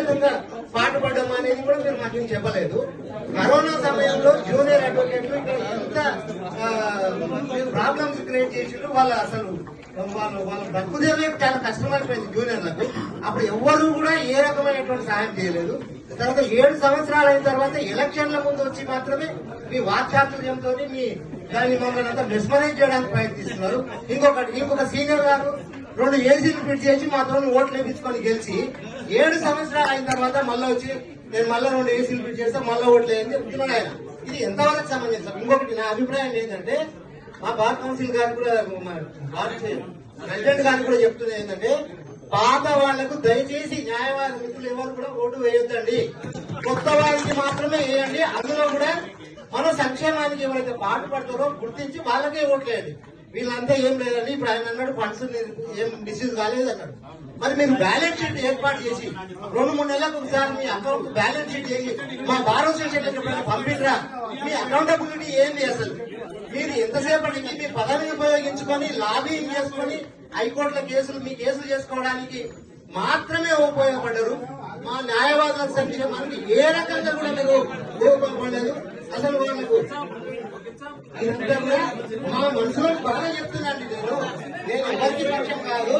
విధంగా పాటుపడ్డాము అనేది కూడా మీరు మాకు చెప్పలేదు. కరోనా సమయంలో జూనియర్ అడ్వకేట్లు ఇక్కడ ఎంత ప్రాబ్లమ్స్ క్రియేట్ చేసిండ్రు. వాళ్ళు అసలు వాళ్ళ బతుకుదేవే చాలా కష్టమైపోయింది జూనియర్లకు. అప్పుడు ఎవ్వరూ కూడా ఏ రకమైనటువంటి సహాయం చేయలేదు. తర్వాత 7 సంవత్సరాలు అయిన తర్వాత ఎలక్షన్ల ముందు వచ్చి మాత్రమే మీ వాక్చాతుర్యంతో మీ దాన్ని మమ్మల్ని అంతా మెస్మరైజ్ చేయడానికి ప్రయత్నిస్తున్నారు. ఇంకొక సీనియర్ గారు 2 ఏసీలు ఫిట్ చేసి మాతో ఓట్లు వేయించుకొని గెలిచి 7 సంవత్సరాలు అయిన తర్వాత మళ్ళీ వచ్చి నేను మళ్ళీ 2 ఏసీలు ఫిట్ చేస్తే మళ్ళీ ఓట్లు వేయని చెప్తున్నాడు ఆయన. ఇది ఎంతవరకు సమంజసం? ఇంకొకటి నా అభిప్రాయం ఏంటంటే మా బార్ కౌన్సిల్ గారు కూడా ప్రెసిడెంట్ గారు కూడా చెప్తున్నది ఏంటంటే పాత వాళ్లకు దయచేసి న్యాయవాద మిత్రులు ఎవరు కూడా ఓటు వేయొద్దండి, కొత్త వారికి మాత్రమే వేయండి. అందులో కూడా మన సంక్షేమానికి ఎవరైతే పాటుపడతారో గుర్తించి వాళ్ళకే ఓట్లు వేయండి. వీళ్ళంతా ఏం లేదండి. ఇప్పుడు ఆయన అన్నాడు ఫండ్స్ ఏం మిస్యూజ్ కాలేదు అన్నాడు. మరి మీరు బ్యాలెన్స్ షీట్ ఏర్పాటు చేసి 2-3 నెలలకు ఒకసారి మీ అకౌంట్ బ్యాలెన్స్ షీట్ చేసి మా బార్ అసోసియేషన్ పంపిట్రా. మీ అకౌంటబిలిటీ ఏంది అసలు? మీరు ఎంతసేపటికి మీ పదవిని ఉపయోగించుకొని లాబింగ్ చేసుకొని హైకోర్టుల కేసులు మీ కేసులు చేసుకోవడానికి మాత్రమే ఉపయోగపడ్డారు. మా న్యాయవాదుల సంక్షేమానికి ఏ రకంగా కూడా మీరు ఉపయోగపడలేదు. అసలు వాళ్ళకు మా మనసులో బాగా చెప్తున్నాండి. నేను ఎవరికి పక్షం కాదు.